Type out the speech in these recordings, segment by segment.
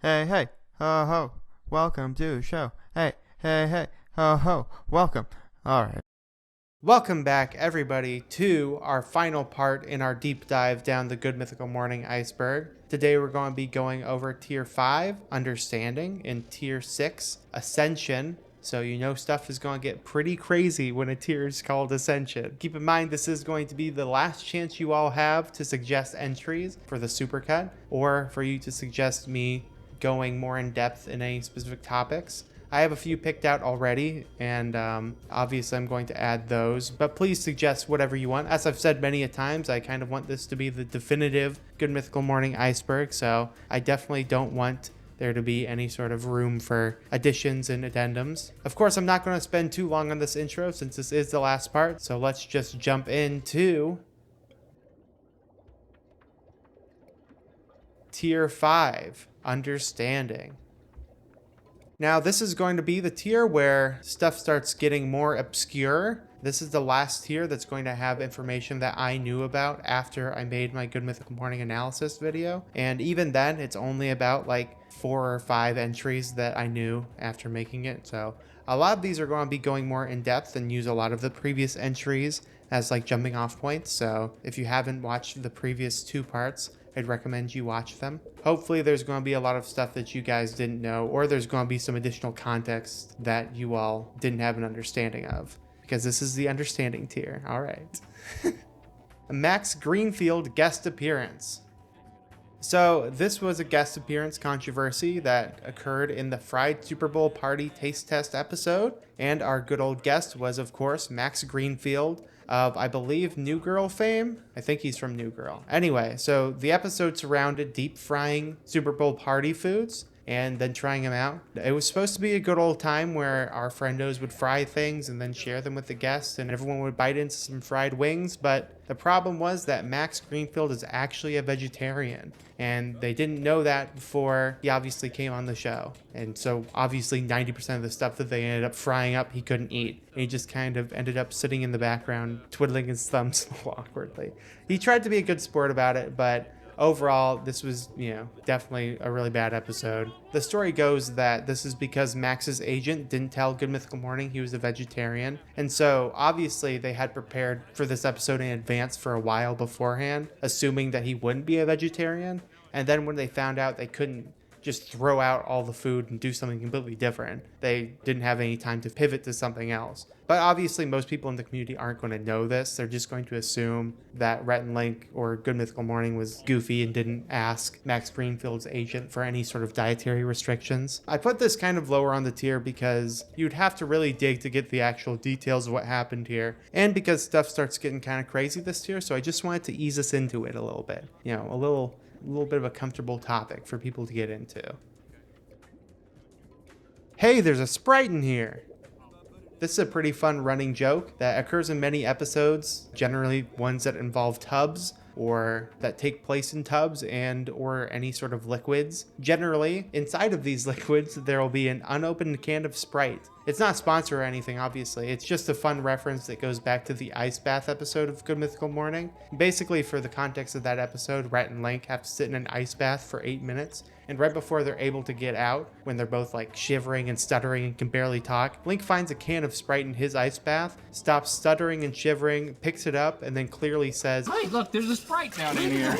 hey, hey, ho, ho, welcome to the show. Hey, hey, hey, ho, ho, welcome. All right. Welcome back, everybody, to our final part in our deep dive down the Good Mythical Morning Iceberg. Today we're going to be going over Tier 5, Understanding, and Tier 6, Ascension. So you know stuff is going to get pretty crazy when a tier is called Ascension. Keep in mind this is going to be the last chance you all have to suggest entries for the supercut, or for you to suggest me going more in depth in any specific topics. I have a few picked out already, and obviously I'm going to add those, but please suggest whatever you want. As I've said many a times, I kind of want this to be the definitive Good Mythical Morning Iceberg, so I definitely don't want there to be any sort of room for additions and addendums. Of course, I'm not going to spend too long on this intro since this is the last part, so let's just jump into Tier 5, Understanding. Now, this is going to be the tier where stuff starts getting more obscure. This is the last tier that's going to have information that I knew about after I made my Good Mythical Morning analysis video. And even then, it's only about like 4 or 5 entries that I knew after making it. So a lot of these are going to be going more in depth and use a lot of the previous entries as like jumping off points. So if you haven't watched the previous 2 parts, I'd recommend you watch them. Hopefully there's going to be a lot of stuff that you guys didn't know, or there's going to be some additional context that you all didn't have an understanding of, because this is the understanding tier. All right. Max Greenfield guest appearance. So this was a guest appearance controversy that occurred in the Fried Super Bowl Party Taste Test episode, and our good old guest was, of course, Max Greenfield of, I believe, New Girl fame. I think he's from New Girl. Anyway, so the episode surrounded deep frying Super Bowl party foods and then trying them out. It was supposed to be a good old time where our friendos would fry things and then share them with the guests, and everyone would bite into some fried wings. But the problem was that Max Greenfield is actually a vegetarian, and they didn't know that before he obviously came on the show. And so obviously 90% of the stuff that they ended up frying up, he couldn't eat. And he just kind of ended up sitting in the background, twiddling his thumbs awkwardly. He tried to be a good sport about it, but overall, this was, definitely a really bad episode. The story goes that this is because Max's agent didn't tell Good Mythical Morning he was a vegetarian. And so obviously they had prepared for this episode in advance for a while beforehand, assuming that he wouldn't be a vegetarian. And then when they found out they couldn't just throw out all the food and do something completely different, they didn't have any time to pivot to something else. But obviously most people in the community aren't going to know this. They're just going to assume that Rhett and Link or Good Mythical Morning was goofy and didn't ask Max Greenfield's agent for any sort of dietary restrictions. I put this kind of lower on the tier because you'd have to really dig to get the actual details of what happened here, and because stuff starts getting kind of crazy this tier, so I just wanted to ease us into it a little bit. A little bit of a comfortable topic for people to get into. Hey, there's a Sprite in here. This is a pretty fun running joke that occurs in many episodes, generally ones that involve tubs or that take place in tubs and or any sort of liquids. Generally, inside of these liquids, there will be an unopened can of Sprite. It's not sponsored or anything, obviously. It's just a fun reference that goes back to the ice bath episode of Good Mythical Morning. Basically, for the context of that episode, Rhett and Link have to sit in an ice bath for 8 minutes. And right before they're able to get out, when they're both like shivering and stuttering and can barely talk, Link finds a can of Sprite in his ice bath, stops stuttering and shivering, picks it up, and then clearly says, "Hey, look, there's a Sprite down in here."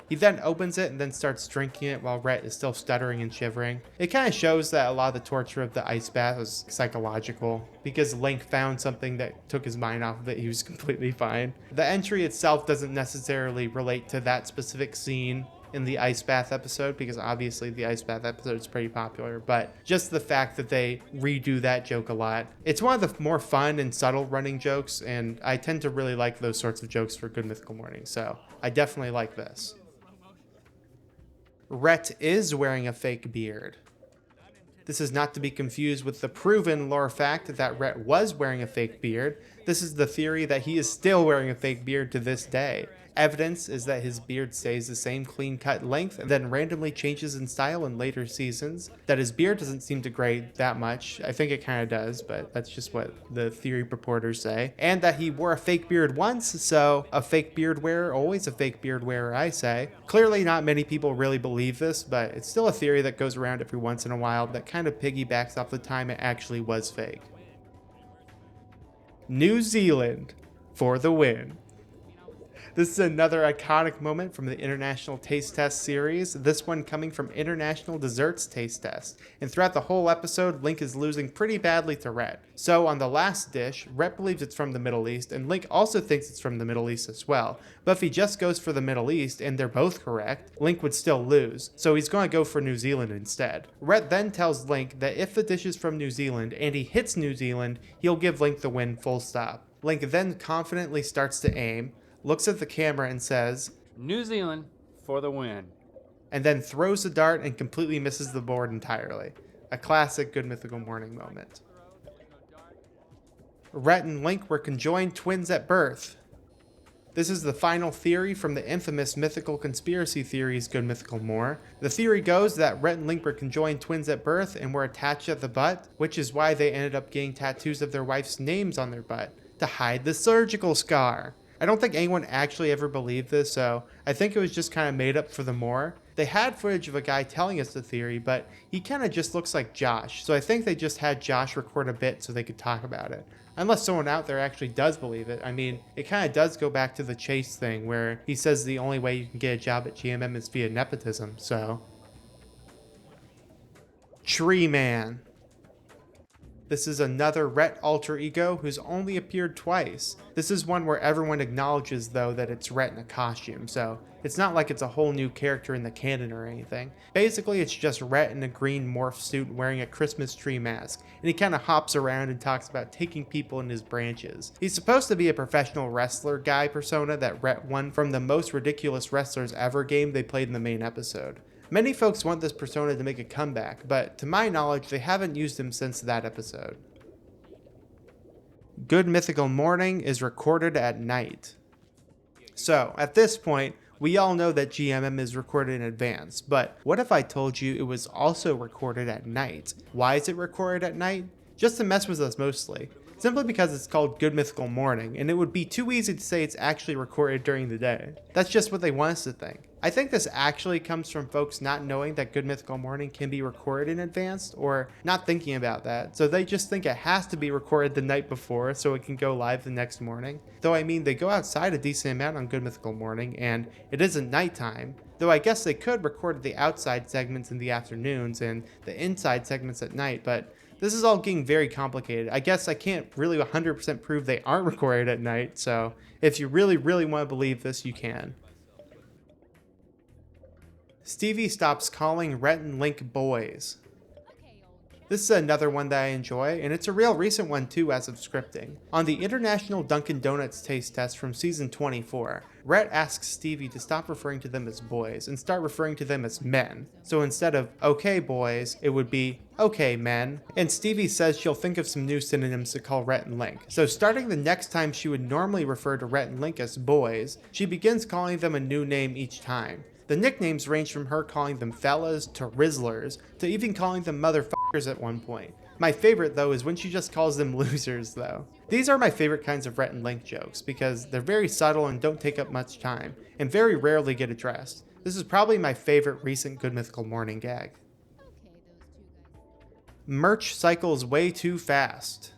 He then opens it and then starts drinking it while Rhett is still stuttering and shivering. It kind of shows that a lot of the torture of the ice bath was psychological, because Link found something that took his mind off of it. He was completely fine. The entry itself doesn't necessarily relate to that specific scene in the ice bath episode, because obviously the ice bath episode is pretty popular, but just the fact that they redo that joke a lot. It's one of the more fun and subtle running jokes, and I tend to really like those sorts of jokes for Good Mythical Morning, so I definitely like this. Rhett is wearing a fake beard. This is not to be confused with the proven lore fact that Rhett was wearing a fake beard. This is the theory that he is still wearing a fake beard to this day. Evidence is that his beard stays the same clean-cut length and then randomly changes in style in later seasons. That his beard doesn't seem to gray that much. I think it kind of does, but that's just what the theory purporters say. And that he wore a fake beard once, so a fake beard wearer, always a fake beard wearer, I say. Clearly not many people really believe this, but it's still a theory that goes around every once in a while that kind of piggybacks off the time it actually was fake. New Zealand for the win. This is another iconic moment from the International Taste Test series, this one coming from International Desserts Taste Test. And throughout the whole episode, Link is losing pretty badly to Rhett. So on the last dish, Rhett believes it's from the Middle East, and Link also thinks it's from the Middle East as well. But if he just goes for the Middle East, and they're both correct, Link would still lose. So he's going to go for New Zealand instead. Rhett then tells Link that if the dish is from New Zealand, and he hits New Zealand, he'll give Link the win full stop. Link then confidently starts to aim, looks at the camera and says, New Zealand for the win. And then throws the dart and completely misses the board entirely. A classic Good Mythical Morning moment. Rhett and Link were conjoined twins at birth. This is the final theory from the infamous Mythical Conspiracy Theories Good Mythical More. The theory goes that Rhett and Link were conjoined twins at birth and were attached at the butt, which is why they ended up getting tattoos of their wife's names on their butt, to hide the surgical scar. I don't think anyone actually ever believed this, so I think it was just kind of made up for the more. They had footage of a guy telling us the theory, but he kind of just looks like Josh, so I think they just had Josh record a bit so they could talk about it. Unless someone out there actually does believe it. I mean, it kind of does go back to the Chase thing, where he says the only way you can get a job at GMM is via nepotism, so. Tree Man. This is another Rhett alter ego who's only appeared twice. This is one where everyone acknowledges though that it's Rhett in a costume, so it's not like it's a whole new character in the canon or anything. Basically it's just Rhett in a green morph suit wearing a Christmas tree mask, and he kind of hops around and talks about taking people in his branches. He's supposed to be a professional wrestler guy persona that Rhett won from the Most Ridiculous Wrestlers Ever game they played in the main episode. Many folks want this persona to make a comeback, but to my knowledge, they haven't used him since that episode. Good Mythical Morning is recorded at night. So, at this point, we all know that GMM is recorded in advance, but what if I told you it was also recorded at night? Why is it recorded at night? Just to mess with us mostly. Simply because it's called Good Mythical Morning, and it would be too easy to say it's actually recorded during the day. That's just what they want us to think. I think this actually comes from folks not knowing that Good Mythical Morning can be recorded in advance, or not thinking about that, so they just think it has to be recorded the night before so it can go live the next morning. Though I mean, they go outside a decent amount on Good Mythical Morning, and it isn't nighttime. Though I guess they could record the outside segments in the afternoons and the inside segments at night, but this is all getting very complicated. I guess I can't really 100% prove they aren't recorded at night, so if you really want to believe this, you can. Stevie stops calling Rhett and Link boys. This is another one that I enjoy, and it's a real recent one too as of scripting. On the International Dunkin' Donuts Taste Test from Season 24, Rhett asks Stevie to stop referring to them as boys and start referring to them as men. So instead of okay boys, it would be okay men, and Stevie says she'll think of some new synonyms to call Rhett and Link. So starting the next time she would normally refer to Rhett and Link as boys, she begins calling them a new name each time. The nicknames range from her calling them fellas to Rizzlers to even calling them motherfuckers at one point. My favorite though is when she just calls them losers though. These are my favorite kinds of Rhett and Link jokes because they're very subtle and don't take up much time and very rarely get addressed. This is probably my favorite recent Good Mythical Morning gag. Merch cycles way too fast.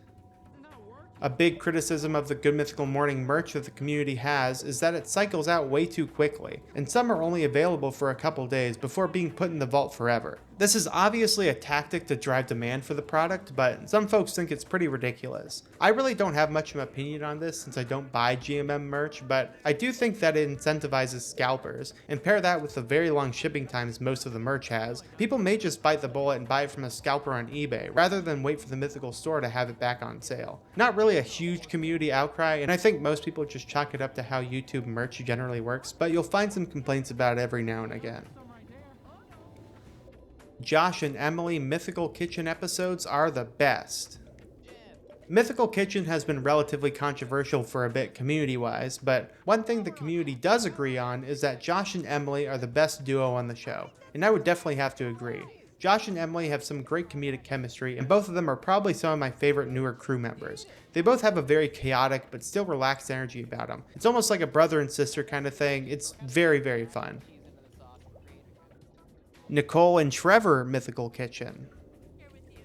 A big criticism of the Good Mythical Morning merch that the community has is that it cycles out way too quickly, and some are only available for a couple days before being put in the vault forever. This is obviously a tactic to drive demand for the product, but some folks think it's pretty ridiculous. I really don't have much of an opinion on this since I don't buy GMM merch, but I do think that it incentivizes scalpers, and pair that with the very long shipping times most of the merch has, people may just bite the bullet and buy it from a scalper on eBay, rather than wait for the Mythical store to have it back on sale. Not really a huge community outcry, and I think most people just chalk it up to how YouTube merch generally works, but you'll find some complaints about it every now and again. Josh and Emily Mythical Kitchen episodes are the best. Mythical Kitchen has been relatively controversial for a bit community-wise, but one thing the community does agree on is that Josh and Emily are the best duo on the show, and I would definitely have to agree. Josh and Emily have some great comedic chemistry, and both of them are probably some of my favorite newer crew members. They both have a very chaotic but still relaxed energy about them. It's almost like a brother and sister kind of thing. It's very, very fun. Nicole and Trevor Mythical Kitchen.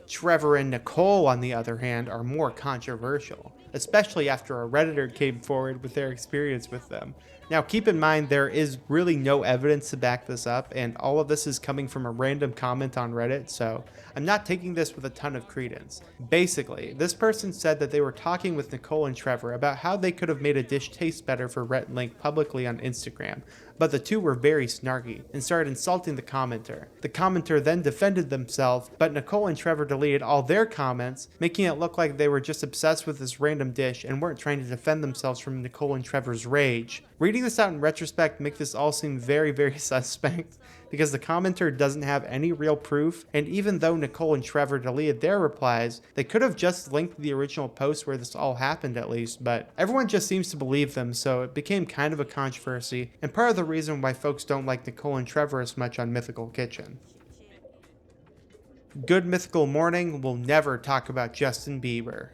Trevor and Nicole, on the other hand, are more controversial, especially after a Redditor came forward with their experience with them. Now, keep in mind, there is really no evidence to back this up, and all of this is coming from a random comment on Reddit, so I'm not taking this with a ton of credence. Basically, this person said that they were talking with Nicole and Trevor about how they could have made a dish taste better for Rhett and Link publicly on Instagram, but the two were very snarky and started insulting the commenter. The commenter then defended themselves, but Nicole and Trevor deleted all their comments, making it look like they were just obsessed with this random dish and weren't trying to defend themselves from Nicole and Trevor's rage. Reading this out in retrospect makes this all seem very, very suspect, because the commenter doesn't have any real proof, and even though Nicole and Trevor deleted their replies, they could have just linked the original post where this all happened at least, but everyone just seems to believe them, so it became kind of a controversy, and part of the reason why folks don't like Nicole and Trevor as much on Mythical Kitchen. Good Mythical Morning will never talk about Justin Bieber.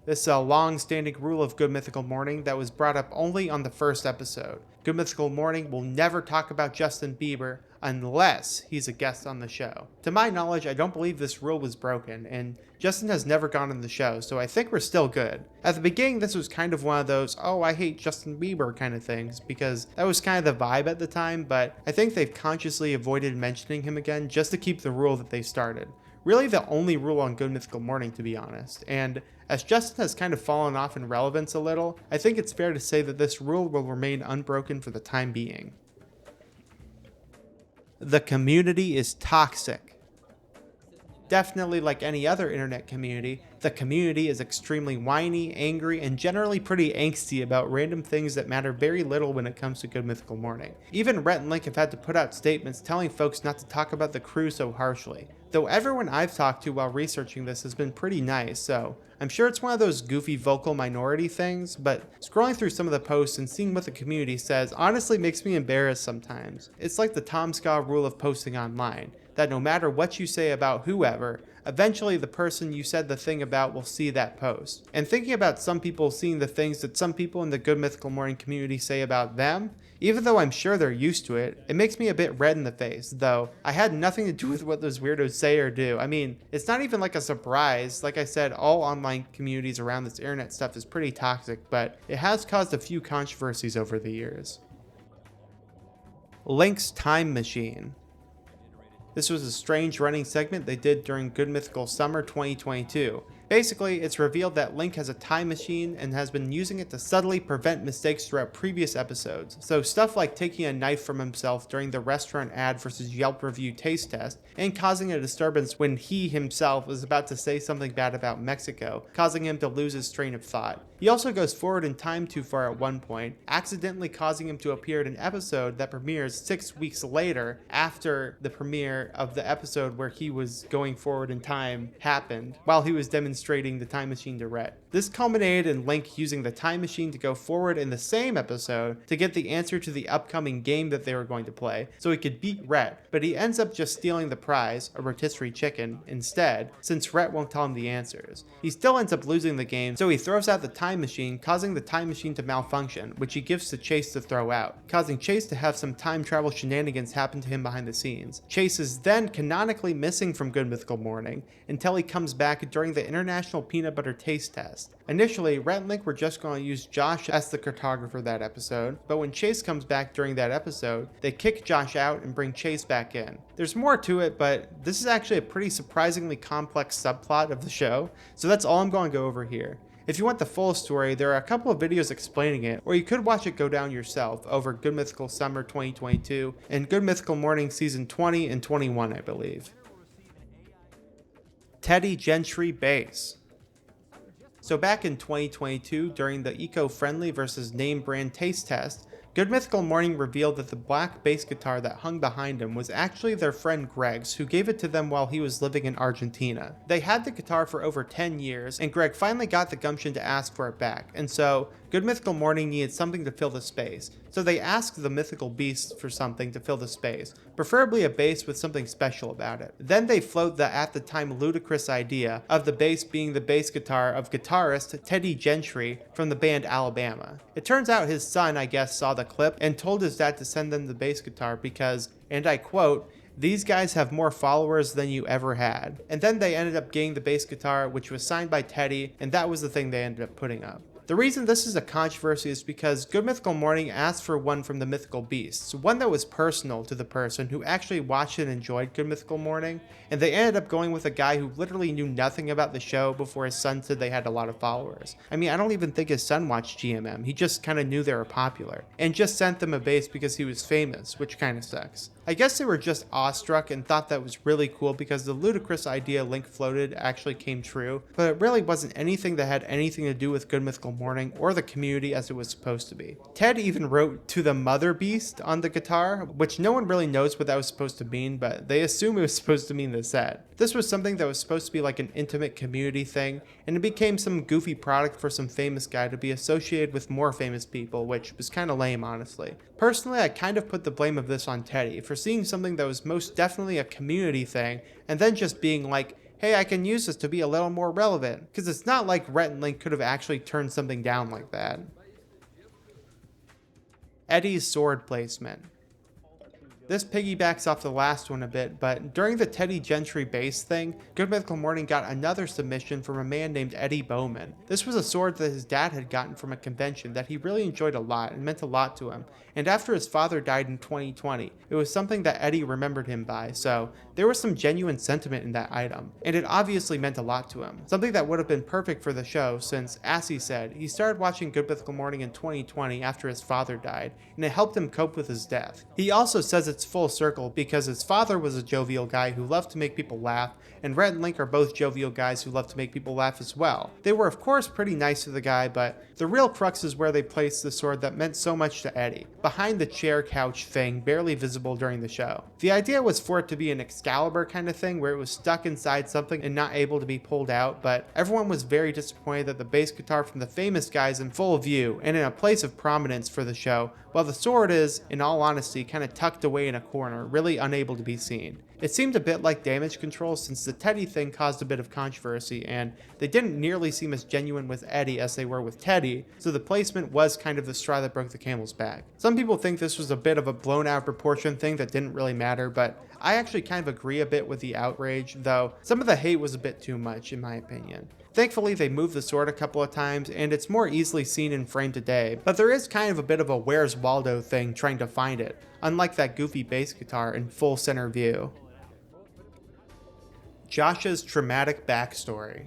This is a long-standing rule of Good Mythical Morning that was brought up only on the first episode. Good Mythical Morning will never talk about Justin Bieber unless he's a guest on the show. To my knowledge, I don't believe this rule was broken, and Justin has never gone on the show, so I think we're still good. At the beginning, this was kind of one of those, oh, I hate Justin Bieber kind of things, because that was kind of the vibe at the time, but I think they've consciously avoided mentioning him again just to keep the rule that they started. Really the only rule on Good Mythical Morning, to be honest, and as Justin has kind of fallen off in relevance a little, I think it's fair to say that this rule will remain unbroken for the time being. The community is toxic. Definitely like any other internet community, the community is extremely whiny, angry, and generally pretty angsty about random things that matter very little when it comes to Good Mythical Morning. Even Rhett and Link have had to put out statements telling folks not to talk about the crew so harshly. Though everyone I've talked to while researching this has been pretty nice, so I'm sure it's one of those goofy vocal minority things, but scrolling through some of the posts and seeing what the community says honestly makes me embarrassed sometimes. It's like the Tom Ska rule of posting online, that no matter what you say about whoever, eventually the person you said the thing about will see that post. And thinking about some people seeing the things that some people in the Good Mythical Morning community say about them, even though I'm sure they're used to it, it makes me a bit red in the face, though I had nothing to do with what those weirdos say or do. I mean, it's not even like a surprise. Like I said, all online communities around this internet stuff is pretty toxic, but it has caused a few controversies over the years. Link's Time Machine. This was a strange running segment they did during Good Mythical Summer 2022. Basically, it's revealed that Link has a time machine and has been using it to subtly prevent mistakes throughout previous episodes. So stuff like taking a knife from himself during the restaurant ad versus Yelp review taste test, and causing a disturbance when he himself is about to say something bad about Mexico, causing him to lose his train of thought. He also goes forward in time too far at one point, accidentally causing him to appear in an episode that premieres 6 weeks later after the premiere of the episode where he was going forward in time happened, while he was demonstrating the time machine to Rhett. This culminated in Link using the time machine to go forward in the same episode to get the answer to the upcoming game that they were going to play, so he could beat Rhett, but he ends up just stealing the prize, a rotisserie chicken, instead, since Rhett won't tell him the answers. He still ends up losing the game, so he throws out the time machine, causing the time machine to malfunction, which he gives to Chase to throw out, causing Chase to have some time travel shenanigans happen to him behind the scenes. Chase is then canonically missing from Good Mythical Morning until he comes back during the International Peanut Butter Taste Test. Initially, Rhett and Link were just going to use Josh as the cartographer that episode, but when Chase comes back during that episode, they kick Josh out and bring Chase back in. There's more to it, but this is actually a pretty surprisingly complex subplot of the show, so that's all I'm going to go over here. If you want the full story, there are a couple of videos explaining it, or you could watch it go down yourself over Good Mythical Summer 2022 and Good Mythical Morning Season 20 and 21, I believe. Teddy Gentry Base. So back in 2022, during the eco-friendly versus name brand taste test, Good Mythical Morning revealed that the black bass guitar that hung behind him was actually their friend Greg's, who gave it to them while he was living in Argentina. They had the guitar for over 10 years, and Greg finally got the gumption to ask for it back, and so Good Mythical Morning needed something to fill the space. So they asked the mythical beasts for something to fill the space, preferably a bass with something special about it. Then they float the at the time ludicrous idea of the bass being the bass guitar of guitarist Teddy Gentry from the band Alabama. It turns out his son, I guess, saw the clip and told his dad to send them the bass guitar because, and I quote, "These guys have more followers than you ever had." And then they ended up getting the bass guitar, which was signed by Teddy, and that was the thing they ended up putting up. The reason this is a controversy is because Good Mythical Morning asked for one from the Mythical Beasts, one that was personal to the person who actually watched and enjoyed Good Mythical Morning, and they ended up going with a guy who literally knew nothing about the show before his son said they had a lot of followers. I mean, I don't even think his son watched GMM, he just kinda knew they were popular, and just sent them a bass because he was famous, which kinda sucks. I guess they were just awestruck and thought that was really cool because the ludicrous idea Link floated actually came true, but it really wasn't anything that had anything to do with Good Mythical Morning or the community as it was supposed to be. Ted even wrote "to the Mother Beast" on the guitar, which no one really knows what that was supposed to mean, but they assume it was supposed to mean the set. This was something that was supposed to be like an intimate community thing, and it became some goofy product for some famous guy to be associated with more famous people, which was kinda lame, honestly. Personally, I kind of put the blame of this on Teddy for seeing something that was most definitely a community thing, and then just being like, hey, I can use this to be a little more relevant, because it's not like Rhett and Link could have actually turned something down like that. Eddie's sword placement. This piggybacks off the last one a bit, but during the Teddy Gentry bass thing, Good Mythical Morning got another submission from a man named Eddie Bowman. This was a sword that his dad had gotten from a convention that he really enjoyed a lot and meant a lot to him, and after his father died in 2020, it was something that Eddie remembered him by, so there was some genuine sentiment in that item, and it obviously meant a lot to him. Something that would have been perfect for the show since, as he said, he started watching Good Mythical Morning in 2020 after his father died, and it helped him cope with his death. He also says it's full circle because his father was a jovial guy who loved to make people laugh, and Rhett and Link are both jovial guys who love to make people laugh as well. They were of course pretty nice to the guy, but the real crux is where they placed the sword that meant so much to Eddie, behind the chair couch thing barely visible during the show. The idea was for it to be an Excalibur kind of thing where it was stuck inside something and not able to be pulled out, but everyone was very disappointed that the bass guitar from the famous guy is in full view and in a place of prominence for the show, while the sword is, in all honesty, kind of tucked away in a corner, really unable to be seen. It seemed a bit like damage control since the Teddy thing caused a bit of controversy, and they didn't nearly seem as genuine with Eddie as they were with Teddy, so the placement was kind of the straw that broke the camel's back. Some people think this was a bit of a blown out proportion thing that didn't really matter, but I actually kind of agree a bit with the outrage, though some of the hate was a bit too much in my opinion. Thankfully, they moved the sword a couple of times, and it's more easily seen in frame today, but there is kind of a bit of a Where's Waldo thing trying to find it, unlike that goofy bass guitar in full center view. Josh's traumatic backstory.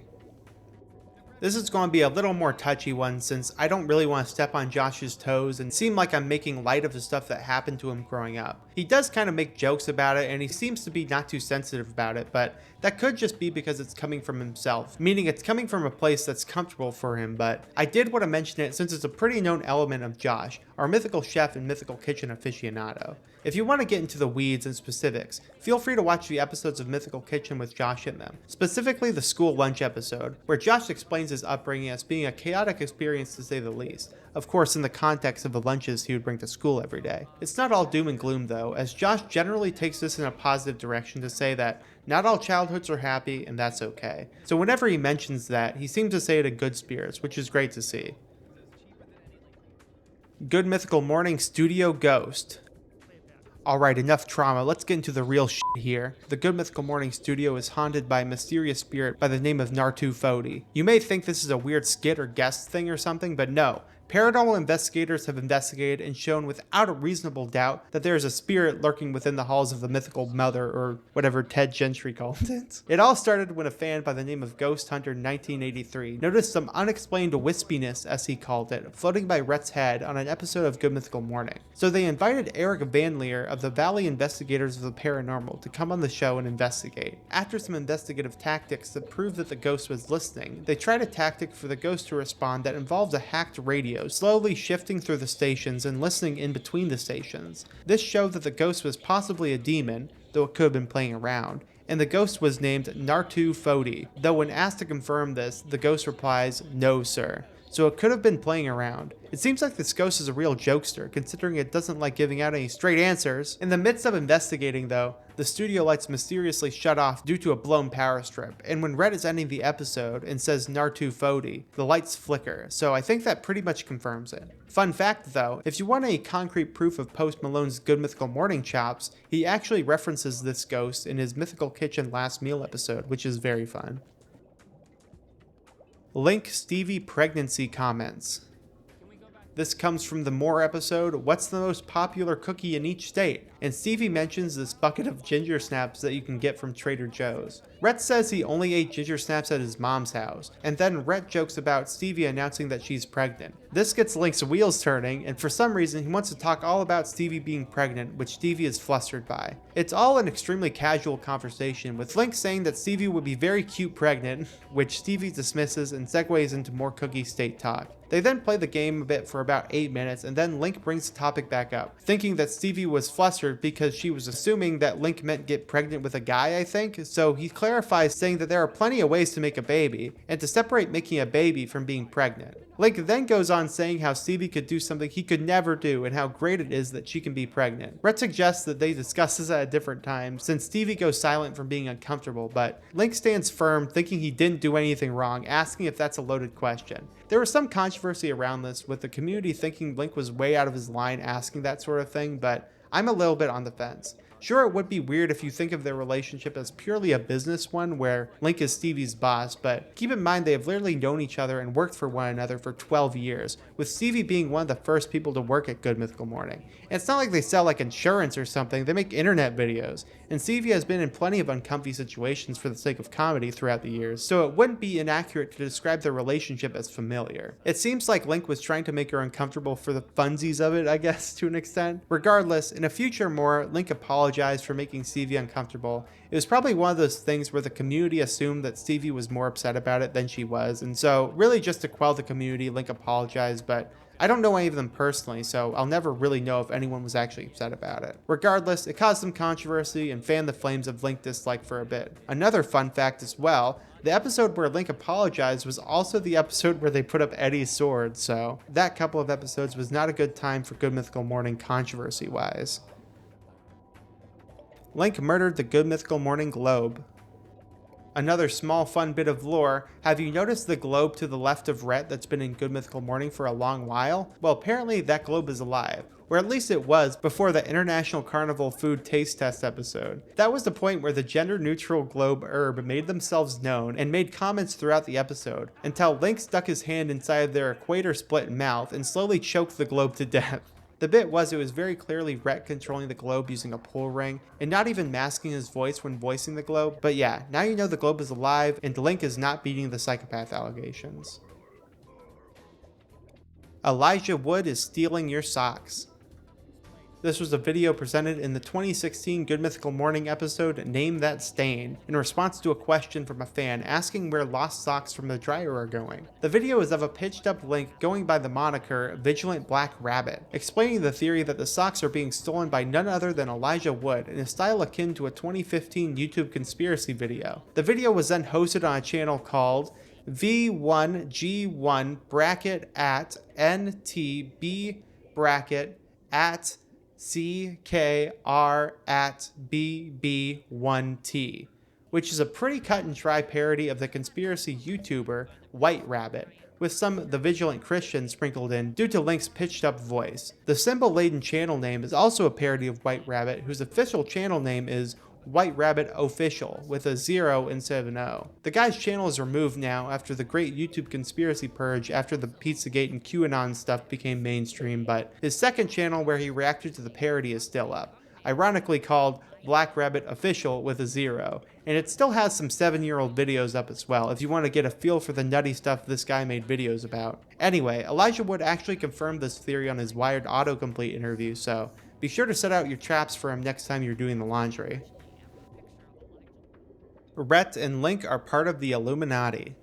This is going to be a little more touchy one since I don't really want to step on Josh's toes and seem like I'm making light of the stuff that happened to him growing up. He does kind of make jokes about it and he seems to be not too sensitive about it, but that could just be because it's coming from himself, meaning it's coming from a place that's comfortable for him, but I did want to mention it since it's a pretty known element of Josh, our mythical chef and mythical kitchen aficionado. If you want to get into the weeds and specifics, feel free to watch the episodes of Mythical Kitchen with Josh in them, specifically the school lunch episode, where Josh explains his upbringing as being a chaotic experience to say the least, of course in the context of the lunches he would bring to school every day. It's not all doom and gloom though, as Josh generally takes this in a positive direction to say that not all childhoods are happy and that's okay. So whenever he mentions that, he seems to say it in good spirits, which is great to see. Good Mythical Morning Studio Ghost. Alright, enough trauma, let's get into the real shit here. The Good Mythical Morning studio is haunted by a mysterious spirit by the name of Nartu Fodi. You may think this is a weird skit or guest thing or something, but no. Paranormal investigators have investigated and shown without a reasonable doubt that there is a spirit lurking within the halls of the mythical mother, or whatever Ted Gentry called it. It all started when a fan by the name of Ghost Hunter 1983 noticed some unexplained wispiness, as he called it, floating by Rhett's head on an episode of Good Mythical Morning. So they invited Eric Van Leer of the Valley Investigators of the Paranormal to come on the show and investigate. After some investigative tactics that proved that the ghost was listening, they tried a tactic for the ghost to respond that involves a hacked radio video, slowly shifting through the stations and listening in between the stations. This showed that the ghost was possibly a demon, though it could have been playing around, and the ghost was named Nartu Fodi, though when asked to confirm this, the ghost replies, "No sir." So it could have been playing around. It seems like this ghost is a real jokester, considering it doesn't like giving out any straight answers. In the midst of investigating though, the studio lights mysteriously shut off due to a blown power strip, and when Rhett is ending the episode and says Nartu Fodi, the lights flicker, so I think that pretty much confirms it. Fun fact though, if you want any concrete proof of Post Malone's Good Mythical Morning chops, he actually references this ghost in his Mythical Kitchen Last Meal episode, which is very fun. Link Stevie pregnancy comments. This comes from the More episode, What's the most popular cookie in each state? And Stevie mentions this bucket of ginger snaps that you can get from Trader Joe's. Rhett says he only ate ginger snaps at his mom's house, and then Rhett jokes about Stevie announcing that she's pregnant. This gets Link's wheels turning, and for some reason he wants to talk all about Stevie being pregnant, which Stevie is flustered by. It's all an extremely casual conversation, with Link saying that Stevie would be very cute pregnant, which Stevie dismisses and segues into more cookie state talk. They then play the game a bit for about 8 minutes, and then Link brings the topic back up, thinking that Stevie was flustered because she was assuming that Link meant get pregnant with a guy, I think, so he clarifies saying that there are plenty of ways to make a baby, and to separate making a baby from being pregnant. Link then goes on saying how Stevie could do something he could never do and how great it is that she can be pregnant. Rhett suggests that they discuss this at a different time since Stevie goes silent from being uncomfortable, but Link stands firm thinking he didn't do anything wrong, asking if that's a loaded question. There was some controversy around this, with the community thinking Link was way out of his line asking that sort of thing, but I'm a little bit on the fence. Sure, it would be weird if you think of their relationship as purely a business one where Link is Stevie's boss, but keep in mind they have literally known each other and worked for one another for 12 years, with Stevie being one of the first people to work at Good Mythical Morning. And it's not like they sell like insurance or something, they make internet videos, and Stevie has been in plenty of uncomfy situations for the sake of comedy throughout the years, so it wouldn't be inaccurate to describe their relationship as familiar. It seems like Link was trying to make her uncomfortable for the funsies of it, I guess, to an extent. Regardless, in a future more, Link apologized for making Stevie uncomfortable. It was probably one of those things where the community assumed that Stevie was more upset about it than she was, and so really just to quell the community, Link apologized, but I don't know any of them personally, so I'll never really know if anyone was actually upset about it. Regardless, it caused some controversy and fanned the flames of Link dislike for a bit. Another fun fact as well, the episode where Link apologized was also the episode where they put up Eddie's sword, so that couple of episodes was not a good time for Good Mythical Morning controversy-wise. Link murdered the Good Mythical Morning globe. Another small fun bit of lore, have you noticed the globe to the left of Rhett that's been in Good Mythical Morning for a long while? Well, apparently that globe is alive, or at least it was before the International Carnival Food Taste Test episode. That was the point where the gender-neutral globe herb made themselves known and made comments throughout the episode, until Link stuck his hand inside their equator-split mouth and slowly choked the globe to death. The bit was it was very clearly Rhett controlling the globe using a pull ring, and not even masking his voice when voicing the globe, but yeah, now you know the globe is alive, and Link is not beating the psychopath allegations. Elijah Wood is stealing your socks. This was a video presented in the 2016 Good Mythical Morning episode Name That Stain, in response to a question from a fan asking where lost socks from the dryer are going. The video is of a pitched up Link going by the moniker Vigilant Black Rabbit, explaining the theory that the socks are being stolen by none other than Elijah Wood in a style akin to a 2015 YouTube conspiracy video. The video was then hosted on a channel called V1G1 bracket at NTB bracket at CKR at BB1T, which is a pretty cut and dry parody of the conspiracy YouTuber White Rabbit, with some The Vigilant Christian sprinkled in due to Link's pitched up voice. The symbol-laden channel name is also a parody of White Rabbit, whose official channel name is White Rabbit Official, with a 0 instead of an O. The guy's channel is removed now after the great YouTube conspiracy purge after the Pizzagate and QAnon stuff became mainstream, but his second channel where he reacted to the parody is still up, ironically called Black Rabbit Official with a 0, and it still has some 7-year-old videos up as well if you want to get a feel for the nutty stuff this guy made videos about. Anyway, Elijah Wood actually confirmed this theory on his Wired autocomplete interview, so be sure to set out your traps for him next time you're doing the laundry. Rhett and Link are part of the Illuminati.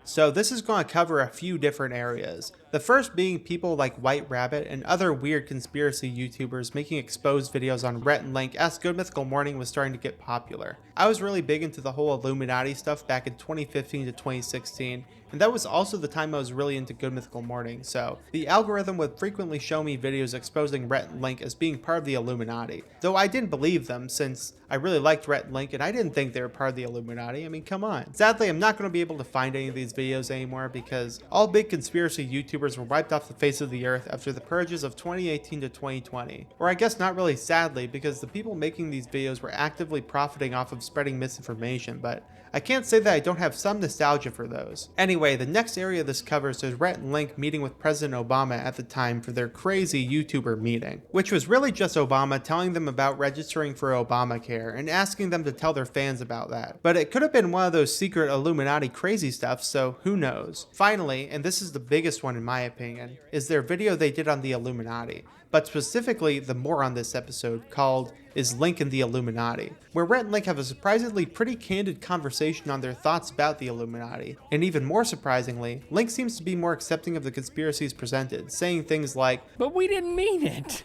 So this is going to cover a few different areas. The first being people like White Rabbit and other weird conspiracy YouTubers making exposed videos on Rhett and Link as Good Mythical Morning was starting to get popular. I was really big into the whole Illuminati stuff back in 2015 to 2016, and that was also the time I was really into Good Mythical Morning, so the algorithm would frequently show me videos exposing Rhett and Link as being part of the Illuminati. Though I didn't believe them, since I really liked Rhett and Link and I didn't think they were part of the Illuminati. I mean, come on. Sadly, I'm not going to be able to find any of these videos anymore because all big conspiracy YouTubers were wiped off the face of the earth after the purges of 2018 to 2020. Or I guess not really sadly, because the people making these videos were actively profiting off of spreading misinformation, but I can't say that I don't have some nostalgia for those. Anyway, the next area this covers is Rhett and Link meeting with President Obama at the time for their crazy YouTuber meeting, which was really just Obama telling them about registering for Obamacare and asking them to tell their fans about that. But it could have been one of those secret Illuminati crazy stuff, so who knows. Finally, and this is the biggest one in my opinion, is their video they did on the Illuminati, but specifically the more on this episode called Is Link in the Illuminati, where Rhett and Link have a surprisingly pretty candid conversation on their thoughts about the Illuminati. And even more surprisingly, Link seems to be more accepting of the conspiracies presented, saying things like, "But we didn't mean it.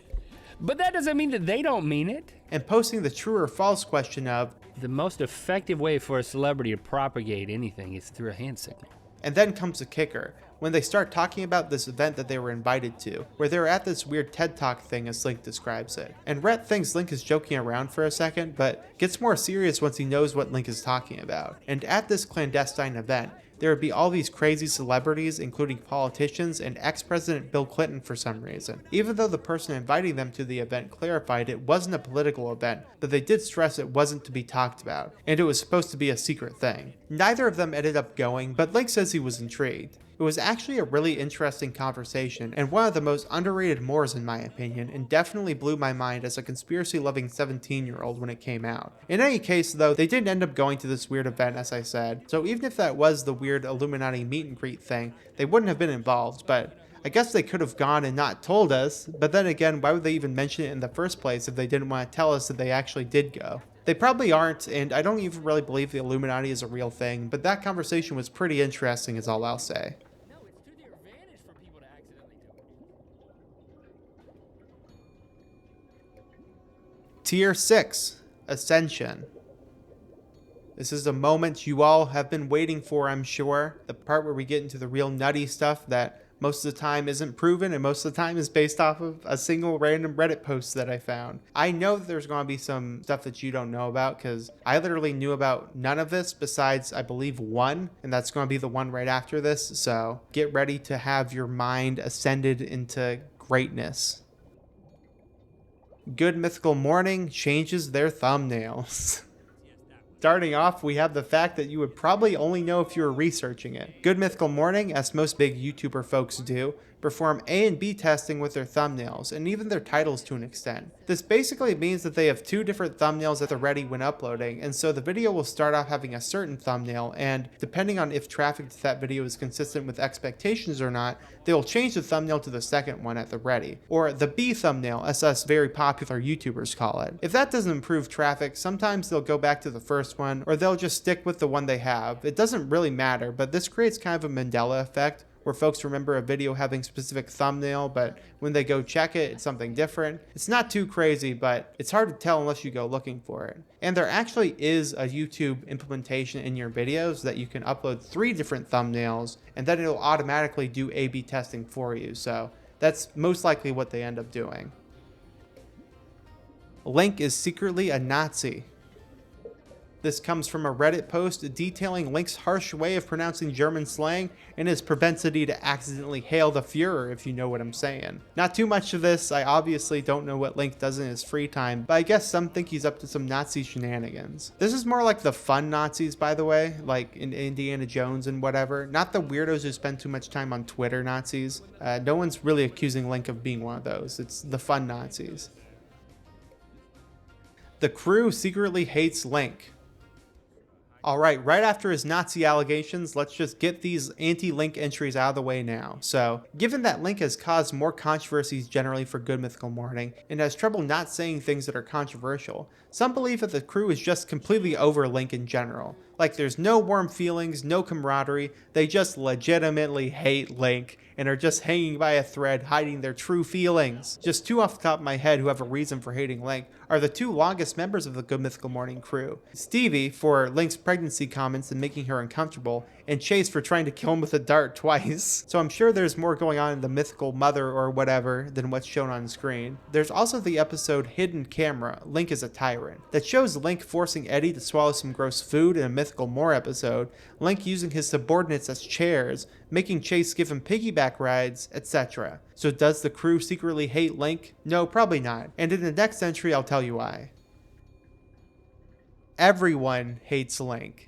But that doesn't mean that they don't mean it." and posting the true or false question of, The most effective way for a celebrity to propagate anything is through a hand signal. and then comes the kicker, when they start talking about this event that they were invited to, where they were at this weird TED Talk thing as Link describes it. And Rhett thinks Link is joking around for a second, but gets more serious once he knows what Link is talking about. And at this clandestine event, there would be all these crazy celebrities, including politicians and ex-President Bill Clinton for some reason. Even though the person inviting them to the event clarified it wasn't a political event, but they did stress it wasn't to be talked about, and it was supposed to be a secret thing. Neither of them ended up going, but Link says he was intrigued. It was actually a really interesting conversation, and one of the most underrated mores in my opinion, and definitely blew my mind as a conspiracy-loving 17-year-old when it came out. In any case though, they didn't end up going to this weird event as I said, so even if that was the weird Illuminati meet and greet thing, they wouldn't have been involved, but I guess they could have gone and not told us, but then again, why would they even mention it in the first place if they didn't want to tell us that they actually did go? They probably aren't, and I don't even really believe the Illuminati is a real thing, but that conversation was pretty interesting is all I'll say. Tier 6, Ascension. This is a moment you all have been waiting for, I'm sure. The part where we get into the real nutty stuff that most of the time isn't proven and most of the time is based off of a single random Reddit post that I found. I know that there's going to be some stuff that you don't know about because I literally knew about none of this besides, I believe, one, and that's going to be the one right after this, so get ready to have your mind ascended into greatness. Good Mythical Morning changes their thumbnails. Starting off, we have the fact that you would probably only know if you were researching it. Good Mythical Morning, as most big YouTuber folks do, perform A and B testing with their thumbnails, and even their titles to an extent. This basically means that they have two different thumbnails at the ready when uploading, and so the video will start off having a certain thumbnail, and depending on if traffic to that video is consistent with expectations or not, they will change the thumbnail to the second one at the ready, or the B thumbnail, as us very popular YouTubers call it. If that doesn't improve traffic, sometimes they'll go back to the first one, or they'll just stick with the one they have. It doesn't really matter, but this creates kind of a Mandela effect, where folks remember a video having specific thumbnail, but when they go check it, it's something different. It's not too crazy, but it's hard to tell unless you go looking for it. And there actually is a YouTube implementation in your videos that you can upload 3 different thumbnails, and then it'll automatically do A/B testing for you. So that's most likely what they end up doing. Link is secretly a Nazi. This comes from a Reddit post detailing Link's harsh way of pronouncing German slang and his propensity to accidentally hail the Führer, if you know what I'm saying. Not too much of this, I obviously don't know what Link does in his free time, but I guess some think he's up to some Nazi shenanigans. This is more like the fun Nazis, by the way, like in Indiana Jones and whatever, not the weirdos who spend too much time on Twitter Nazis. No one's really accusing Link of being one of those, it's the fun Nazis. The crew secretly hates Link. Alright, right after his Nazi allegations, let's just get these anti-Link entries out of the way now. So, given that Link has caused more controversies generally for Good Mythical Morning, and has trouble not saying things that are controversial, some believe that the crew is just completely over Link in general. Like there's no warm feelings, no camaraderie, they just legitimately hate Link, and are just hanging by a thread hiding their true feelings. Just two off the top of my head who have a reason for hating Link are the two longest members of the Good Mythical Morning crew. Stevie for Link's pregnancy comments and making her uncomfortable, and Chase for trying to kill him with a dart twice. So I'm sure there's more going on in the mythical mother or whatever than what's shown on screen. There's also the episode Hidden Camera, Link is a Tyrant, that shows Link forcing Eddie to swallow some gross food in a Mythical More episode, Link using his subordinates as chairs, making Chase give him piggyback rides, etc. So does the crew secretly hate Link? No, probably not. And in the next entry I'll tell you why. Everyone hates Link.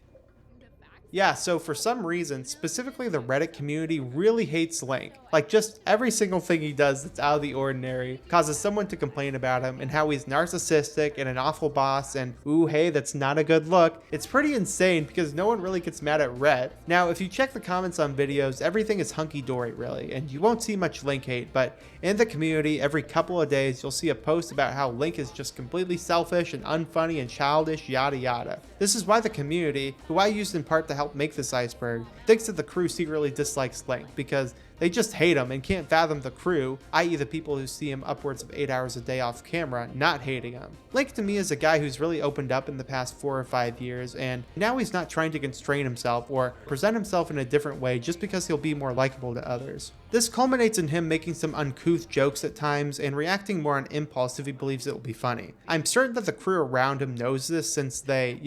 Yeah, so for some reason, specifically the Reddit community really hates Link. Like just every single thing he does that's out of the ordinary causes someone to complain about him and how he's narcissistic and an awful boss and ooh hey, that's not a good look. It's pretty insane because no one really gets mad at Rhett. Now if you check the comments on videos, everything is hunky-dory really, and you won't see much Link hate, but in the community every couple of days you'll see a post about how Link is just completely selfish and unfunny and childish, yada yada. This is why the community, who I used in part to help make this iceberg, thinks that the crew secretly dislikes Link because they just hate him and can't fathom the crew, i.e. the people who see him upwards of 8 hours a day off camera, not hating him. Link to me is a guy who's really opened up in the past 4 or 5 years, and now he's not trying to constrain himself or present himself in a different way just because he'll be more likable to others. This culminates in him making some uncouth jokes at times and reacting more on impulse if he believes it will be funny. I'm certain that the crew around him knows this since they,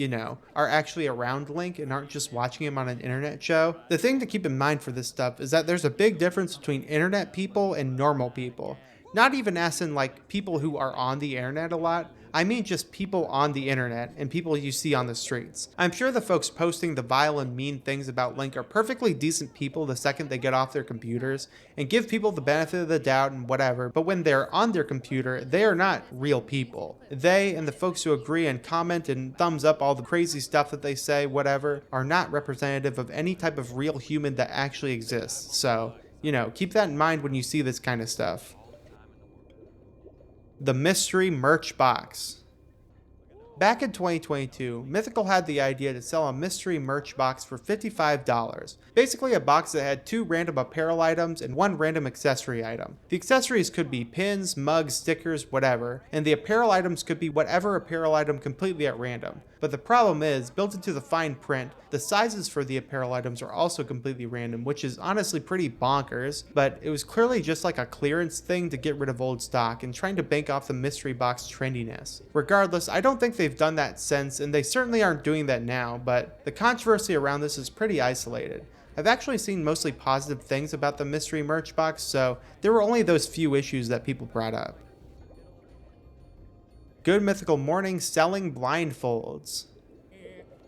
are actually around Link and aren't just watching him on an internet show. The thing to keep in mind for this stuff is that there's a big difference between internet people and normal people. Not even as in like people who are on the internet a lot. I mean just people on the internet and people you see on the streets. I'm sure the folks posting the vile and mean things about Link are perfectly decent people the second they get off their computers and give people the benefit of the doubt and whatever, but when they're on their computer, they are not real people. They and the folks who agree and comment and thumbs up all the crazy stuff that they say, whatever, are not representative of any type of real human that actually exists. So, keep that in mind when you see this kind of stuff. The mystery merch box. Back in 2022, Mythical had the idea to sell a mystery merch box for $55. Basically a box that had 2 random apparel items and 1 random accessory item. The accessories could be pins, mugs, stickers, whatever, and the apparel items could be whatever apparel item completely at random. But the problem is, built into the fine print, the sizes for the apparel items are also completely random, which is honestly pretty bonkers, but it was clearly just like a clearance thing to get rid of old stock and trying to bank off the mystery box trendiness. Regardless, I don't think they've done that since, and they certainly aren't doing that now, but the controversy around this is pretty isolated. I've actually seen mostly positive things about the mystery merch box, so there were only those few issues that people brought up. Good Mythical Morning selling blindfolds.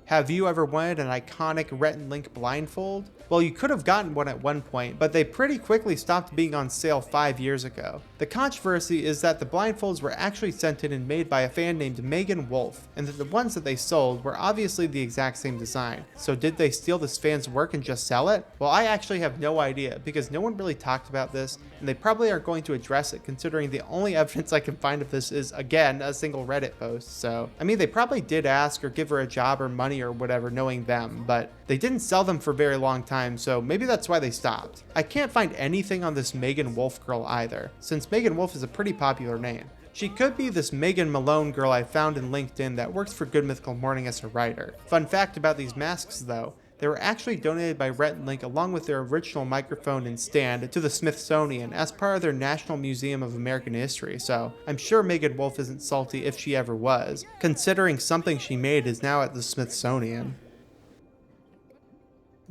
Have you ever wanted an iconic Rhett and Link blindfold? Well, you could have gotten one at one point, but they pretty quickly stopped being on sale 5 years ago. The controversy is that the blindfolds were actually sent in and made by a fan named Megan Wolf, and that the ones that they sold were obviously the exact same design. So did they steal this fan's work and just sell it? Well, I actually have no idea, because no one really talked about this, and they probably aren't going to address it considering the only evidence I can find of this is, again, a single Reddit post. So, I mean, they probably did ask or give her a job or money or whatever, knowing them, but they didn't sell them for a very long time, so maybe that's why they stopped. I can't find anything on this Megan Wolf girl either, since Megan Wolf is a pretty popular name. She could be this Megan Malone girl I found in LinkedIn that works for Good Mythical Morning as a writer. Fun fact about these masks though, they were actually donated by Rhett and Link along with their original microphone and stand to the Smithsonian as part of their National Museum of American History, so I'm sure Megan Wolf isn't salty if she ever was, considering something she made is now at the Smithsonian.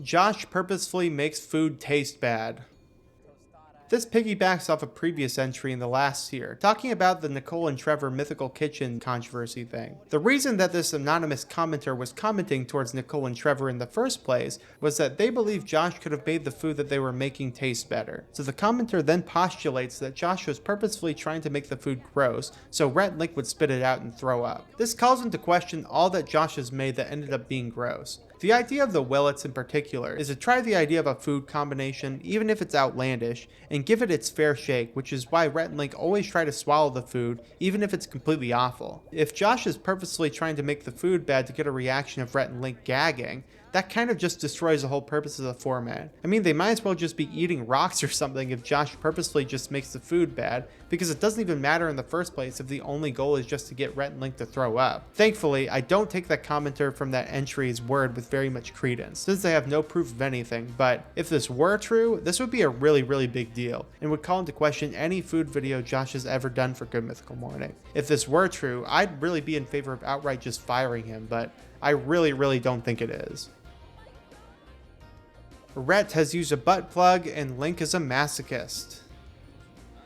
Josh purposefully makes food taste bad. This piggybacks off a previous entry in the last tier, talking about the Nicole and Trevor Mythical Kitchen controversy thing. The reason that this anonymous commenter was commenting towards Nicole and Trevor in the first place was that they believe Josh could have made the food that they were making taste better. So the commenter then postulates that Josh was purposefully trying to make the food gross, so Rhett and Link would spit it out and throw up. This calls into question all that Josh has made that ended up being gross. The idea of the Willets in particular is to try the idea of a food combination, even if it's outlandish, and give it its fair shake, which is why Rhett and Link always try to swallow the food, even if it's completely awful. If Josh is purposely trying to make the food bad to get a reaction of Rhett and Link gagging, that kind of just destroys the whole purpose of the format. I mean, they might as well just be eating rocks or something if Josh purposely just makes the food bad, because it doesn't even matter in the first place if the only goal is just to get Rhett and Link to throw up. Thankfully, I don't take that commenter from that entry's word with very much credence, since they have no proof of anything, but if this were true, this would be a really big deal, and would call into question any food video Josh has ever done for Good Mythical Morning. If this were true, I'd really be in favor of outright just firing him, but I really don't think it is. Rhett has used a butt plug and Link is a masochist.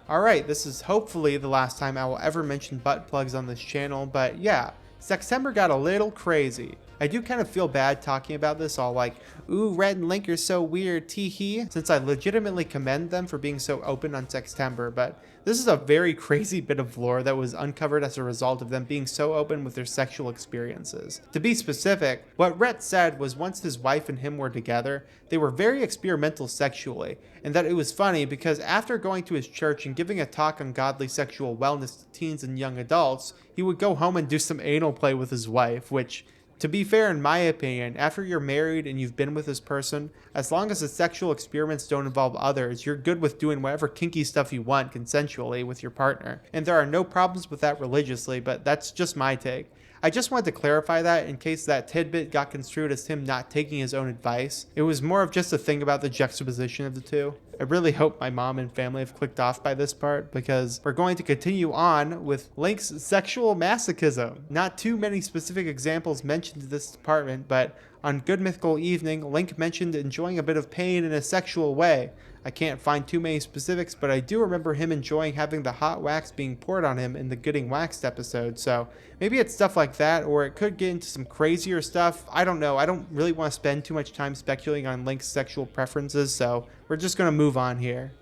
Alright, this is hopefully the last time I will ever mention butt plugs on this channel, but yeah, September got a little crazy. I do kind of feel bad talking about this, all like, ooh, Rhett and Link are so weird, tee-hee, since I legitimately commend them for being so open on September, but this is a very crazy bit of lore that was uncovered as a result of them being so open with their sexual experiences. To be specific, what Rhett said was once his wife and him were together, they were very experimental sexually, and that it was funny because after going to his church and giving a talk on godly sexual wellness to teens and young adults, he would go home and do some anal play with his wife, which, to be fair, in my opinion, after you're married and you've been with this person, as long as the sexual experiments don't involve others, you're good with doing whatever kinky stuff you want consensually with your partner. And there are no problems with that religiously, but that's just my take. I just wanted to clarify that in case that tidbit got construed as him not taking his own advice. It was more of just a thing about the juxtaposition of the two. I really hope my mom and family have clicked off by this part because we're going to continue on with Link's sexual masochism. Not too many specific examples mentioned in this department, but on Good Mythical Evening, Link mentioned enjoying a bit of pain in a sexual way. I can't find too many specifics, but I do remember him enjoying having the hot wax being poured on him in the Getting Waxed episode, so maybe it's stuff like that, or it could get into some crazier stuff. I don't know. I don't really want to spend too much time speculating on Link's sexual preferences, so we're just going to move on here.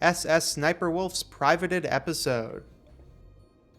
SSSniperWolf's privated episode.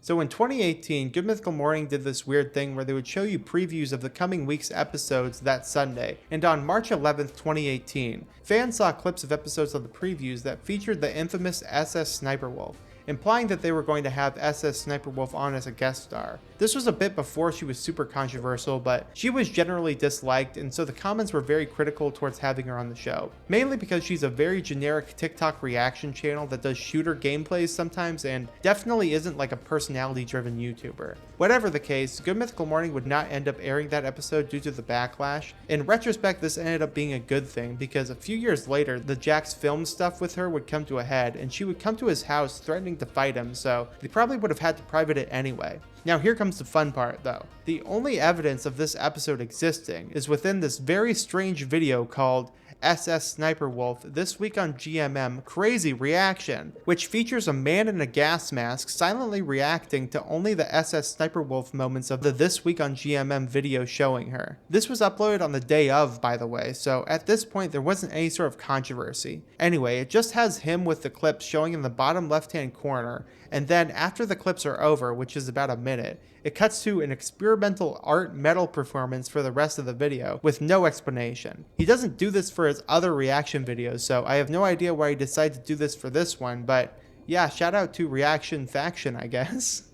So in 2018, Good Mythical Morning did this weird thing where they would show you previews of the coming week's episodes that Sunday, and on March 11th, 2018, fans saw clips of episodes of the previews that featured the infamous SSSniperWolf, implying that they were going to have SSSniperWolf on as a guest star. This was a bit before she was super controversial, but she was generally disliked, and so the comments were very critical towards having her on the show. Mainly because she's a very generic TikTok reaction channel that does shooter gameplays sometimes, and definitely isn't like a personality-driven YouTuber. Whatever the case, Good Mythical Morning would not end up airing that episode due to the backlash. In retrospect, this ended up being a good thing, because a few years later, the Jax film stuff with her would come to a head, and she would come to his house threatening to fight him, so they probably would have had to private it anyway. Now here comes the fun part though. The only evidence of this episode existing is within this very strange video called SSSniperWolf This Week on GMM Crazy Reaction, which features a man in a gas mask silently reacting to only the SSSniperWolf moments of the This Week on GMM video showing her. This was uploaded on the day of, by the way, so at this point there wasn't any sort of controversy. Anyway, it just has him with the clips showing in the bottom left-hand corner, and then after the clips are over, which is about a minute, it cuts to an experimental art metal performance for the rest of the video with no explanation. He doesn't do this for his other reaction videos, so I have no idea why he decided to do this for this one, but yeah, shout out to Reaction Faction, I guess.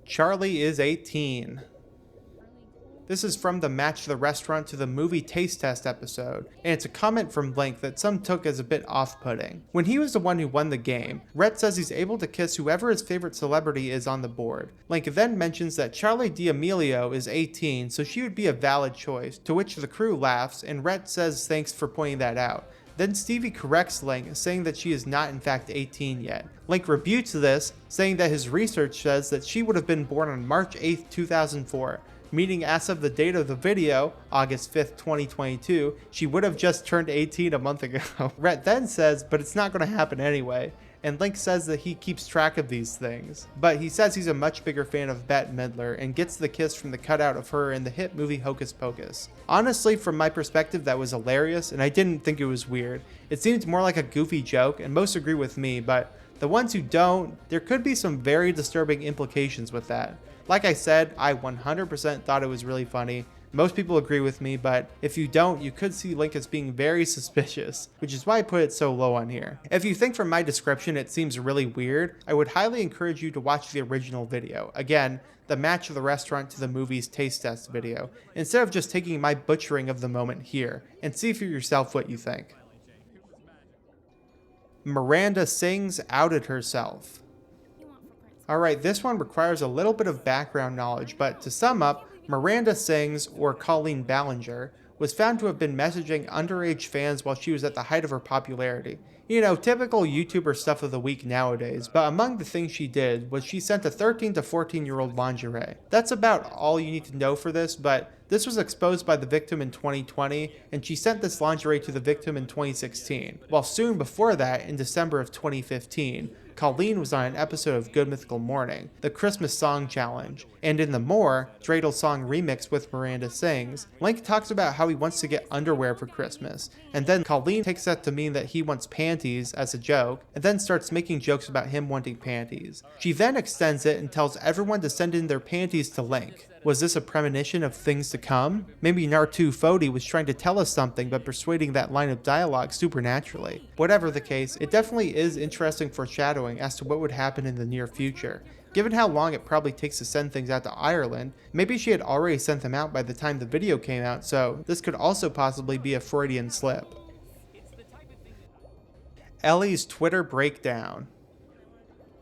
Charlie is 18. This is from the Match the Restaurant to the Movie Taste Test episode, and it's a comment from Link that some took as a bit off-putting. When he was the one who won the game, Rhett says he's able to kiss whoever his favorite celebrity is on the board. Link then mentions that Charlie D'Amelio is 18, so she would be a valid choice, to which the crew laughs, and Rhett says thanks for pointing that out. Then Stevie corrects Link, saying that she is not in fact 18 yet. Link rebukes this, saying that his research says that she would have been born on March 8th, 2004. meaning as of the date of the video, August 5th, 2022, she would have just turned 18 a month ago. Rhett then says, but it's not going to happen anyway. And Link says that he keeps track of these things. But he says he's a much bigger fan of Bette Midler and gets the kiss from the cutout of her in the hit movie Hocus Pocus. Honestly, from my perspective, that was hilarious, and I didn't think it was weird. It seemed more like a goofy joke, and most agree with me, but the ones who don't, there could be some very disturbing implications with that. Like I said, I 100% thought it was really funny. Most people agree with me, but if you don't, you could see Link as being very suspicious, which is why I put it so low on here. If you think from my description it seems really weird, I would highly encourage you to watch the original video. Again, the match of the restaurant to the movie's taste test video, instead of just taking my butchering of the moment here, and see for yourself what you think. Miranda Sings outed herself. Alright, this one requires a little bit of background knowledge, but to sum up, Miranda Sings, or Colleen Ballinger, was found to have been messaging underage fans while she was at the height of her popularity. You know, typical YouTuber stuff of the week nowadays, but among the things she did was she sent a 13 to 14-year-old lingerie. That's about all you need to know for this, but this was exposed by the victim in 2020, and she sent this lingerie to the victim in 2016, while soon before that, in December of 2015, Colleen was on an episode of Good Mythical Morning, the Christmas Song Challenge, and in the More, Dreidel song remix with Miranda Sings, Link talks about how he wants to get underwear for Christmas, and then Colleen takes that to mean that he wants panties as a joke, and then starts making jokes about him wanting panties. She then extends it and tells everyone to send in their panties to Link. Was this a premonition of things to come? Maybe Nartu Fodi was trying to tell us something but persuading that line of dialogue supernaturally. Whatever the case, it definitely is interesting foreshadowing as to what would happen in the near future. Given how long it probably takes to send things out to Ireland, maybe she had already sent them out by the time the video came out, so this could also possibly be a Freudian slip. Ellie's Twitter breakdown.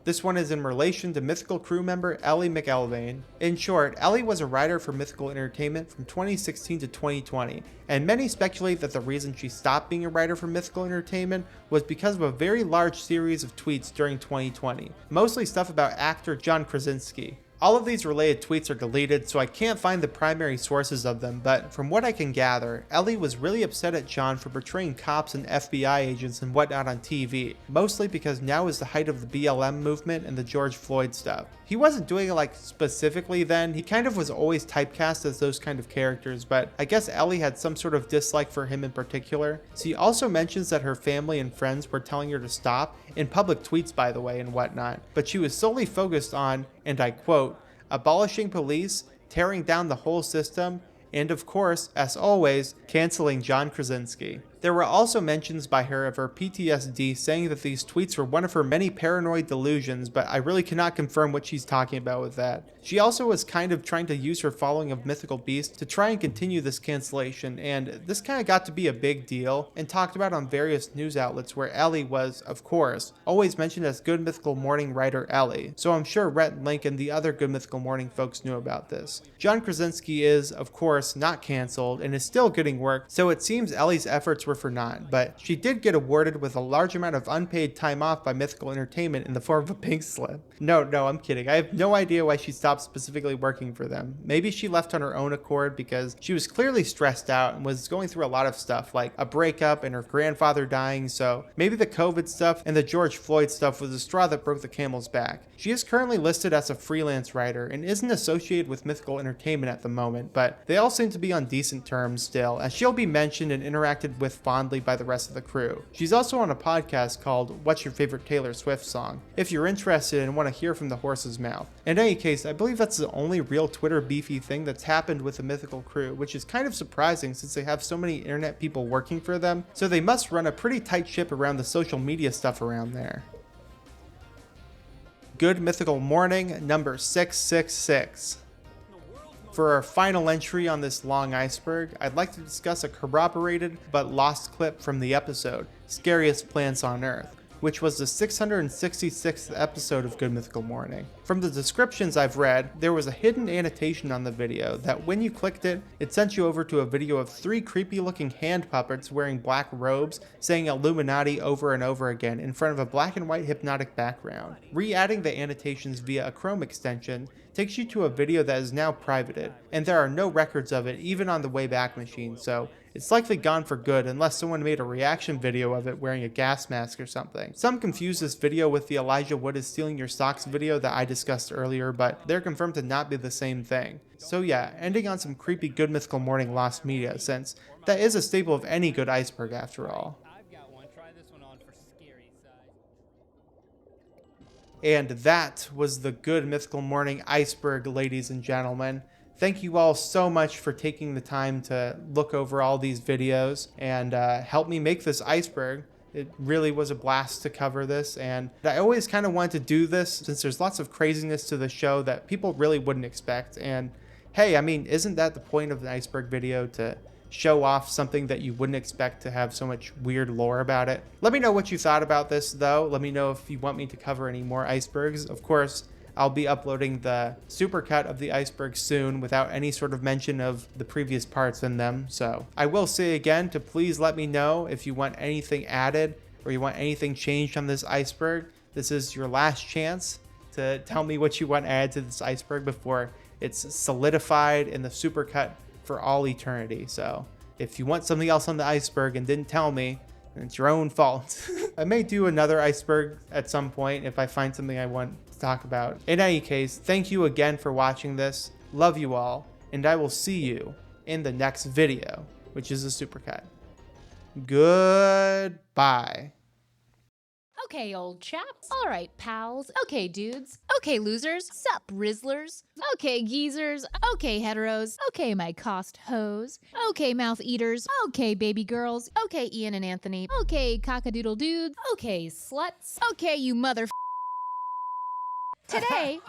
This one is in relation to Mythical crew member Ellie McElvain. In short, Ellie was a writer for Mythical Entertainment from 2016 to 2020, and many speculate that the reason she stopped being a writer for Mythical Entertainment was because of a very large series of tweets during 2020, mostly stuff about actor John Krasinski. All of these related tweets are deleted, so I can't find the primary sources of them, but from what I can gather, Ellie was really upset at John for portraying cops and FBI agents and whatnot on TV, mostly because now is the height of the BLM movement and the George Floyd stuff. He wasn't doing it like specifically then, he kind of was always typecast as those kind of characters, but I guess Ellie had some sort of dislike for him in particular. She also mentions that her family and friends were telling her to stop, in public tweets by the way and whatnot, but she was solely focused on, and I quote, abolishing police, tearing down the whole system, and of course, as always, canceling John Krasinski. There were also mentions by her of her PTSD, saying that these tweets were one of her many paranoid delusions, but I really cannot confirm what she's talking about with that. She also was kind of trying to use her following of Mythical Beasts to try and continue this cancellation, and this kind of got to be a big deal, and talked about on various news outlets where Ellie was, of course, always mentioned as Good Mythical Morning writer Ellie, so I'm sure Rhett, Link, and the other Good Mythical Morning folks knew about this. John Krasinski is, of course, not cancelled, and is still getting work, so it seems Ellie's efforts were for naught, but she did get awarded with a large amount of unpaid time off by Mythical Entertainment in the form of a pink slip. No, I'm kidding. I have no idea why she stopped specifically working for them. Maybe she left on her own accord because she was clearly stressed out and was going through a lot of stuff, like a breakup and her grandfather dying, so maybe the COVID stuff and the George Floyd stuff was the straw that broke the camel's back. She is currently listed as a freelance writer and isn't associated with Mythical Entertainment at the moment, but they all seem to be on decent terms still, as she'll be mentioned and interacted with fondly by the rest of the crew. She's also on a podcast called What's Your Favorite Taylor Swift Song, if you're interested and want to hear from the horse's mouth. In any case, I believe that's the only real Twitter beefy thing that's happened with the Mythical crew, which is kind of surprising since they have so many internet people working for them, so they must run a pretty tight ship around the social media stuff around there. Good Mythical Morning, number 666. For our final entry on this long iceberg, I'd like to discuss a corroborated but lost clip from the episode, Scariest Plants on Earth, which was the 666th episode of Good Mythical Morning. From the descriptions I've read, there was a hidden annotation on the video that when you clicked it, it sent you over to a video of 3 creepy looking hand puppets wearing black robes saying Illuminati over and over again in front of a black and white hypnotic background. Re-adding the annotations via a Chrome extension, takes you to a video that is now privated, and there are no records of it even on the Wayback Machine, so it's likely gone for good unless someone made a reaction video of it wearing a gas mask or something. Some confuse this video with the Elijah Wood is stealing your socks video that I discussed earlier, but they're confirmed to not be the same thing. So yeah, ending on some creepy Good Mythical Morning lost media, since that is a staple of any good iceberg after all. I've got one. Try this one on for scary size. And that was the Good Mythical Morning Iceberg, ladies and gentlemen. Thank you all so much for taking the time to look over all these videos and help me make this iceberg. It really was a blast to cover this, and I always kind of wanted to do this since there's lots of craziness to the show that people really wouldn't expect. And hey, I mean, isn't that the point of an iceberg video, to show off something that you wouldn't expect to have so much weird lore about it? Let me know what you thought about this, though. Let me know if you want me to cover any more icebergs. Of course, I'll be uploading the supercut of the iceberg soon without any sort of mention of the previous parts in them. So I will say again to please let me know if you want anything added or you want anything changed on this iceberg. This is your last chance to tell me what you want added to this iceberg before it's solidified in the supercut for all eternity. So if you want something else on the iceberg and didn't tell me, then it's your own fault. I may do another iceberg at some point if I find something I want to talk about. In any case, thank you again for watching this. Love you all, and I will see you in the next video, which is a supercut. Goodbye. Okay, old chaps. All right, pals. Okay, dudes. Okay, losers. Sup, Rizzlers. Okay, geezers. Okay, heteros. Okay, my cost hoes. Okay, mouth eaters. Okay, baby girls. Okay, Ian and Anthony. Okay, cockadoodle dudes. Okay, sluts. Okay, you mother. Today.